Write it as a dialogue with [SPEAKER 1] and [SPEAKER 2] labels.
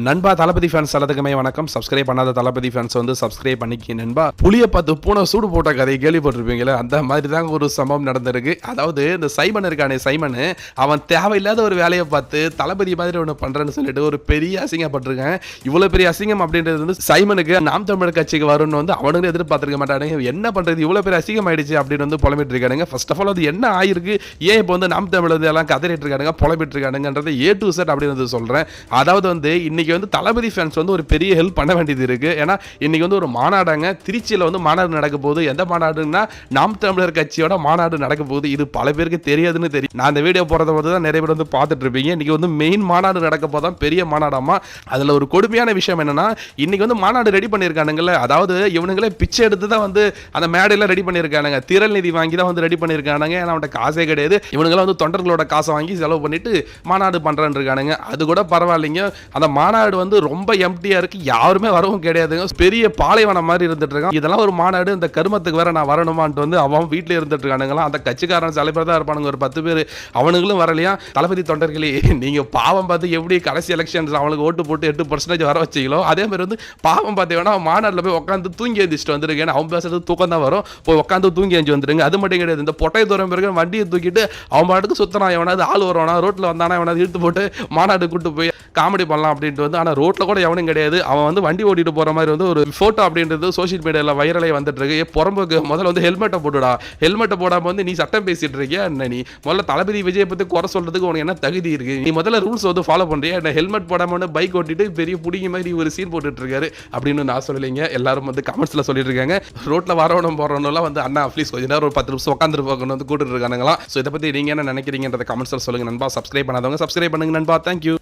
[SPEAKER 1] நண்பா தளபதி ஃபேன்ஸ் எல்லாத்துக்குமே வணக்கம். சப்ஸ்கிரைப் பண்ணாத தளபதி ஃபேன்ஸ் வந்து சப்ஸ்கிரைப் பண்ணிக்க நண்பா. புளிய பார்த்து பூனை சூடு போட்ட கதையை கேள்விப்பட்டிருப்பீங்களே, அந்த மாதிரி தாங்க ஒரு சம்பவம் நடந்திருக்கு. அதாவது இந்த சைமன் இருக்கானே, சைமன் அவன் தேவையில்லாத ஒரு வேலையை பார்த்து தளபதி மாதிரி ஒன்று பண்றேன்னு சொல்லிட்டு ஒரு பெரிய அசிங்கப்பட்டிருக்கேன். இவ்வளவு பெரிய அசிங்கம் அப்படின்றது வந்து சைமனுக்கு நாம் தமிழர் கட்சிக்கு வரும்னு வந்து அவனுக்கு எதிர்பார்த்திருக்க மாட்டானுங்க. என்ன பண்றது, இவ்வளவு பெரிய அசிங்கம் ஆயிடுச்சு அப்படின்னு வந்து புலம்பிட்டு இருக்கானுங்க. ஃபர்ஸ்ட் ஆஃப் ஆல் அது என்ன ஆயிருக்கு, ஏன் இப்போ வந்து நாம் தமிழர் எல்லாம் கதறிட்டு இருக்கானுங்க, புலம்பிட்டு இருக்கானுங்கன்றது A to Z அப்படின்னு சொல்றேன். அதாவது வந்து இன்னைக்கு வந்து தளபதி ஃபேன்ஸ் வந்து ஒரு பெரிய ஹெல்ப் பண்ண வேண்டியது இருக்கு. ஏன்னா இன்னைக்கு வந்து ஒரு மாநாடாங்க, திருச்சியில் வந்து மாநாடு நடக்க போகுது. எந்த மாநாடுன்னா நாம் தமிழர் கட்சியோட மாநாடு நடக்க போகுது. இது பல பேருக்கு தெரியாதுன்னு தெரியும். நான் இந்த வீடியோ போறத போது தான் நிறைய பேர் வந்து பார்த்துட்டு இருப்பீங்க. இன்னைக்கு வந்து மெயின் மாநாடு நடக்க போதான், பெரிய மாநாடாமா. அதுல ஒரு கொடுமையான விஷயம் என்னன்னா, இன்னைக்கு வந்து மாநாடு ரெடி பண்ணியிருக்கானுங்கல்ல, அதாவது இவனுங்களே பிச்சை எடுத்து தான் வந்து அந்த மேடையில ரெடி பண்ணியிருக்கானுங்க. திரள் நிதி வாங்கி தான் வந்து ரெடி பண்ணியிருக்கானுங்க. ஏன்னா அவன்கிட்ட காசே கிடையாது. இவனுங்களாம் வந்து தொண்டர்களோட காசை வாங்கி செலவு பண்ணிட்டு மாநாடு பண்றேன்னு இருக்கானுங்க. அது கூட பரவாயில்லைங்க. அந்த மாநாடு வந்து ரொம்ப எம்டியா இருக்கு, யாருமே வரவும் கிடையாதுங்க. பெரிய பாலைவனம் மாதிரி இருந்துட்டு இருக்கான். இதெல்லாம் ஒரு மாநாடு, இந்த கருமத்துக்கு வேற நான் வரணுமான்ட்டு வந்து அவன் வீட்டில் இருந்துட்டு இருக்கானுங்களா. அந்த கட்சிக்காரன் சில பேர் தான் இருப்பானுங்க, ஒரு 10 பேர். அவனுங்களும் வரலையா. தளபதி தொண்டர்களே, நீங்க பாவம் பார்த்து எப்படி கடைசி எலெக்ஷன்ஸ் அவனுக்கு ஓட்டு போட்டு 8% வர வச்சீங்களோ, அதே மாதிரி வந்து பாவம் பார்த்தீங்கன்னா மாநாட்டில் போய் உட்காந்து தூங்கி எழுந்திட்டு வந்துருக்கேன். அவன் பேசுறது தூக்கம் தான் வரும், போய் உட்காந்து தூங்கி எழுந்து வந்துருங்க. அது மட்டும் கிடையாது, இந்த பொட்டை தூரம் பிறகு வண்டியை தூக்கிட்டு அவன் பாட்டுக்கு சுத்தனா, எவனாவது ஆள் வருவானா, ரோட்டில் வந்தானா எவனாவது இழுத்து போட்டு மாநாடு கூட்டு போய் காமெடி பண்ணலாம் அப்படின்ட்டு வந்து. ஆனால் ரோட்டில் கூட எவனும் கிடையாது. அவன் வந்து வண்டி ஓட்டிட்டு போகிற மாதிரி வந்து ஒரு ஃபோட்டோ அப்படின்றது சோஷியல் மீடியாவில் வைரலாக வந்துட்டு இருக்கு. புறம்போக்கு முதல்ல வந்து ஹெல்மெட்டை போட்டுடா, ஹெல்மெட்டை போடாமல் வந்து நீ சட்டம் பேசிட்டு இருக்கியா என்ன? நீ முதல்ல தளபதி விஜயை பற்றி குறை சொல்றதுக்கு உனக்கு என்ன தகுதி இருக்கு? நீ முதல்ல ரூல்ஸ் வந்து ஃபாலோ பண்ணுறியா என்ன? ஹெல்மெட் போடாமல் பைக் ஓட்டிட்டு பெரிய புடிங்க மாதிரி ஒரு சீன் போட்டுட்டு இருக்காரு அப்படின்னு நான் சொல்லலைங்க. எல்லாரும் வந்து கமெண்ட்ஸில் சொல்லிட்டு இருக்காங்க. ரோட்டில் வரவனும் போகிறவனெல்லாம் வந்து அண்ணா ப்ளீஸ் கொஞ்ச நேரம் ஒரு 10 நிமிஷம் உட்காந்துட்டு போகணும் வந்து கூட்டிட்டு இருக்கானுங்களா. ஸோ இதை பற்றி நீங்கள் என்ன நினைக்கிறீங்கன்றத கமெண்ட்ஸில் சொல்லுங்க நண்பா. சப்ஸ்கிரைப் பண்ணாதவங்க சப்ஸ்கிரைப் பண்ணுங்க நண்பா. தேங்க்யூ.